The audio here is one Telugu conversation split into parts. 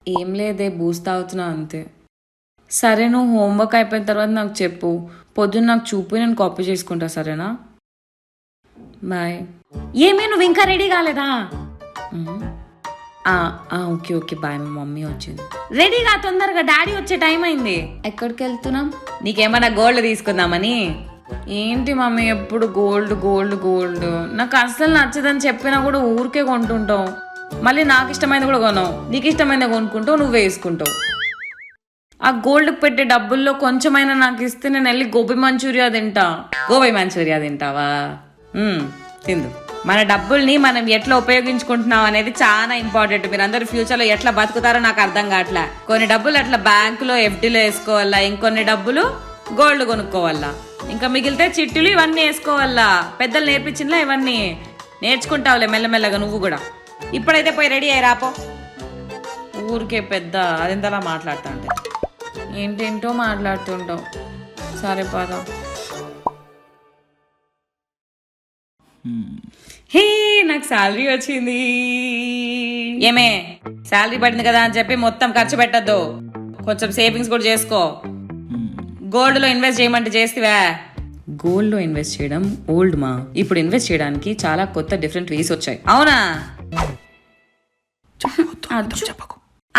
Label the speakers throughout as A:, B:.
A: ఏం లేదే బూస్ట్ తాగుతున్నా అంతే. సరే నువ్వు హోంవర్క్ అయిపోయిన తర్వాత నాకు చెప్పు, పొద్దున్న నాకు చూపి నేను కాపీ చేసుకుంటా సరేనా? బాయ్. ఏమే నువ్వు ఇంకా రెడీ కాలేదా? Okay okay bye. మా మమ్మీ వచ్చింది. రెడీగా తొందరగా, డాడీ వచ్చే టైం అయింది. ఎక్కడికి వెళ్తున్నాం? నీకేమన్నా గోల్డ్ తీసుకుందామని. ఏంటి మమ్మీ ఎప్పుడు గోల్డ్ గోల్డ్ గోల్డ్? నాకు అసలు నచ్చదని చెప్పినా కూడా ఊరికే కొంటుంటావు. మళ్ళీ నాకు ఇష్టమైనది కూడా కొనవు, నీకు ఇష్టమైనది కొనుక్కుంటావు, నువ్వు వేసుకుంటావు. ఆ గోల్డ్ పెట్టే డబ్బుల్లో కొంచెమైనా నాకు ఇస్తే నేను వెళ్ళి గోబీ మంచూరియా తింటా. గోబీ మంచూరియా తింటావా? తిందు. మన డబ్బుల్ని మనం ఎట్లా ఉపయోగించుకుంటున్నాం అనేది చాలా ఇంపార్టెంట్. మీరు అందరు ఫ్యూచర్ లో ఎట్లా బతుకుతారో నాకు అర్థం కావట్లే. కొన్ని డబ్బులు అట్లా బ్యాంకులో ఎఫ్డీలో వేసుకోవాలా, ఇంకొన్ని డబ్బులు గోల్డ్ కొనుక్కోవాలా, ఇంకా మిగిలితే చిట్టులు ఇవన్నీ వేసుకోవాలా. పెద్దలు నేర్పించినలా ఇవన్నీ నేర్చుకుంటావులే మెల్లమెల్లగా నువ్వు కూడా. ఇప్పుడైతే పోయి రెడీ అయ్యి రాపో. ఊరికే పెద్ద అదెంతలా మాట్లాడుతా అంటే ఏంటేంటో మాట్లాడుతుంటావు. సరే పద. హే నాకు శాలరీ వచ్చింది. ఏమే శాలరీ పడింది కదా అని చెప్పి మొత్తం ఖర్చు పెట్టద్దు, కొంచెం సేవింగ్స్ కూడా చేసుకో. గోల్డ్ లో ఇన్వెస్ట్ చేయమంటే చేస్తావా? గోల్డ్ లో ఇన్వెస్ట్ చేయడం ఓల్డ్ మా. ఇప్పుడు ఇన్వెస్ట్ చేయడానికి చాలా కొత్త డిఫరెంట్ వేస్ వచ్చాయి. అవునా?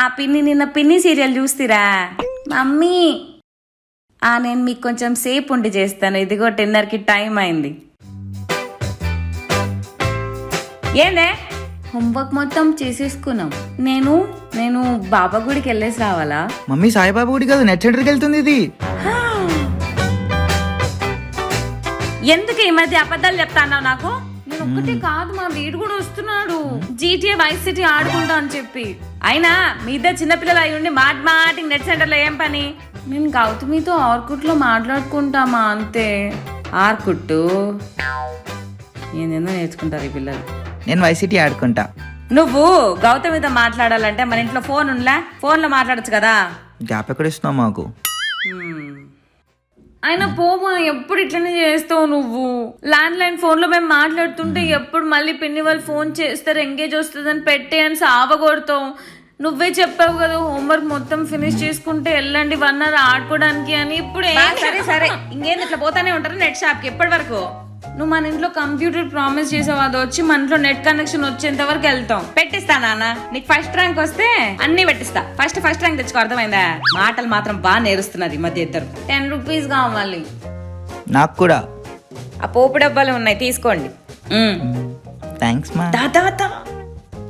A: ఆ పిన్ని నిన్న పిన్ని సీరియల్ చూస్తారా మమ్మీ? నేను మీకు కొంచెం సేపు ఉండి చేస్తాను. ఇదిగో 10:30కి టైం అయింది. ఏందే? హోంవర్క్ మొత్తం చేసేసుకున్నాం. నేను బాబా గుడికి వెళ్ళేసి రావాలా?
B: మమ్మీ సాయిబాబా గుడి కాదు, నెట్ సెంటర్కి వెళ్తుంది ఇది.
A: ఎందుకు ఈ మధ్య అబద్ధాలు చెప్తాన్నావు నాకు? నేను ఒక్కటే కాదు, మా వీడు కూడా వస్తున్నాడు GTA వైస్ సిటీ ఆడుకుంటా అని చెప్పి. అయినా మీ ఇద్దరు చిన్నపిల్లలు అయి ఉండి మాటికి నెట్ సెంటర్ లో ఏం పని? నేను గౌతమితో ఆర్కుట్ లో మాట్లాడుకుంటామా అంతే. ఆర్కుట్టు ఏందేందో నేర్చుకుంటారు ఈ పిల్లలు.
B: నేను వైసిటీ ఆడుకుంటా.
A: నువ్వు గౌతమితో మాట్లాడాలంటే మన ఇంట్లో ఫోన్ ఉందా? ఫోన్ లో మాట్లాడచ్చు కదా.
B: గ్యాప్ ఎక్కడ ఇస్తున్నావు మాకు?
A: అయినా పోమా, ఎప్పుడు ఇట్లనే చేస్తావు నువ్వు. ల్యాండ్ లైన్ ఫోన్ లో మేము మాట్లాడుతుంటే ఎప్పుడు మళ్ళీ పిన్ని వాళ్ళు ఫోన్ చేస్తారు ఎంగేజ్ వస్తుందని పెట్టే అని సావగొడతావు. నువ్వే చెప్పావు కదా హోంవర్క్ మొత్తం ఫినిష్ చేసుకుంటే వెళ్ళండి 1 hour ఆడుకోవడానికి అని. ఇప్పుడు సరే ఇంకేంది ఇట్లా పోతానే ఉంటారు నెట్ షాప్ కి ఎప్పటి వరకు? నువ్వు మన ఇంట్లో కంప్యూటర్ ప్రామిస్ చేసావు, అది వచ్చి మన ఇంట్లో నెట్ కనెక్షన్ వచ్చేంత వరకు వెళ్తాం. పెట్టిస్తా నాన్న, నీకు ఫస్ట్ ర్యాంక్ వస్తే అన్ని పెట్టిస్తా. ఫస్ట్ ర్యాంక్ తెచ్చుకో, అర్థమైందా? మాటలు మాత్రం బాగా నేరుస్తున్నారు ఈ మధ్య ఇద్దరు. 10 రూపీస్ కావాలి
B: నాకు కూడా.
A: ఆ పోపు డబ్బాలు ఉన్నాయి తీసుకోండి.
B: థ్యాంక్స్ మా.
A: దాదా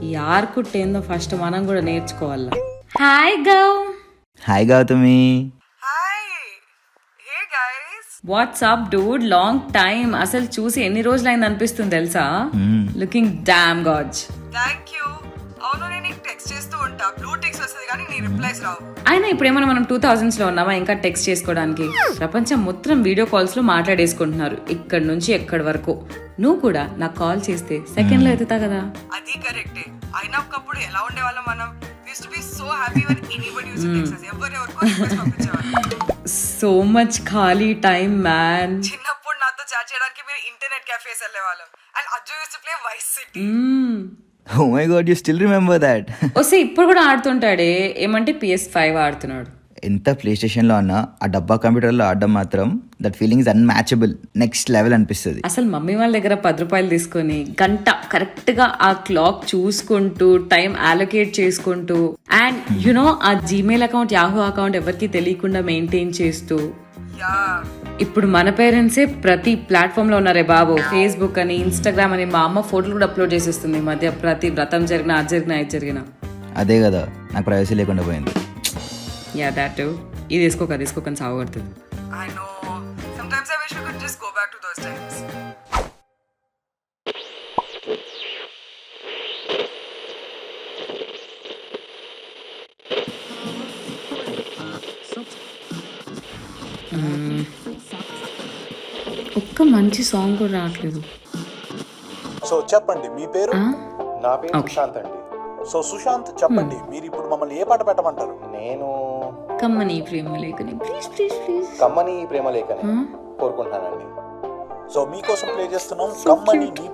A: ఈ ఆర్కుట్ ఏందో ఫస్ట్ మనం కూడా నేర్చుకోవాలా. Hi Gau.
B: Hi Gautami.
A: What's up dude, long time. అసలు చూసి ఎన్ని రోజులైంది అనిపిస్తుంది తెలుసా? Looking damn gorgeous.
C: థాంక్యూ. అవును నేను నీకు టెక్స్ట్ చేస్తూ ఉంటా, బ్లూ టిక్స్ వస్తది కానీ నీ రిప్లైస్ రావు.
A: అయినా ఇప్పుడేమన్నా మనం 2000s లో ఉన్నామా ఇంకా టెక్స్ట్ చేసుకోవడానికి? ప్రపంచం మొత్తం వీడియో కాల్స్ లో మాట్లాడేసుకుంటున్నారు ఇక్కడి నుంచి ఎక్కడి వరకు. నువ్వు కూడా నాకు కాల్ చేస్తే సెకండ్ లో ఎత్తుతా కదా.
C: అది కరెక్టే. అయినా ఒకప్పుడు ఎలా ఉండేవాళ్ళం మనం? Used to be so happy when anybody used to text us. ఎవరెవరికో రిక్వెస్ట్ పంపించేవాళ్ళు.
A: సో మచ్ ఖాళీ టైం మ్యాన్.
C: చిన్నప్పుడు నాతో చాట్ చేయడానికి మీరు ఇంటర్నెట్ cafes వెళ్ళేవాళ్ళం. And Ajju used to play Vice City.
B: Oh my god, you still remember that?
A: వస్తే ఇప్పుడు కూడా ఆడుతుంటాడే. ఏమంటే PS5 ఆడుతున్నాడు.
B: ఎంత ప్లే స్టేషన్లో అన్నా ఆ డబ్బా కంప్యూటర్లో ఆడడం మాత్రం that feeling is unmatchable. Next level అనిపిస్తుంది.
A: అసలు మమ్మీ వాళ్ళ దగ్గర 10 రూపాయలు తీసుకొని గంట కరెక్ట్ గా ఆ క్లాక్ చూసుకుంటూ టైం అలొకేట్ చేసుకుంటూ అండ్ యునో ఆ జీమెయిల్ అకౌంట్ యాహూ అకౌంట్ ఎవరికి తెలియకుండా మెయింటైన్ చేస్తూ. ఇప్పుడు మన పేరెంట్సే ప్రతి ప్లాట్ఫామ్ లో ఉన్నారే బాబు. ఫేస్బుక్ అని, ఇన్స్టాగ్రామ్ అని. మా అమ్మ ఫోటోలు కూడా అప్లోడ్ చేసేస్తుంది ఈ మధ్య. ప్రతి వ్రతం జరిగినా, అది జరిగినా, ఇది జరిగినా.
B: అదే కదా నాకు ప్రైవసీ లేకుండా పోయింది.
A: యా దాట్ ఇది తీసుకోకని సాగొడుతుంది.
C: I know. Sometimes I wish we could just go back to those times.
A: ఒక్క మంచి సాంగ్ కూడా రావట్లేదు.
D: సో చెప్పండి మీ పేరు?
E: నా పేరు
A: Okay.
E: సుశాంత్ అండి.
D: సో సుశాంత్ చెప్పండి, మీరు ఇప్పుడు మమ్మల్ని ఏ పాట పెట్టమంటారు?
E: నేను
A: కమ్మని ప్రేమ లేఖని ప్లీజ్ ప్లీజ్ ప్లీజ్.
E: కమ్మని ప్రేమ లేఖని కోరుకుంటున్నానండి.
D: సో మీకోసం ప్లే చేస్తున్నాం కమ్మని నీ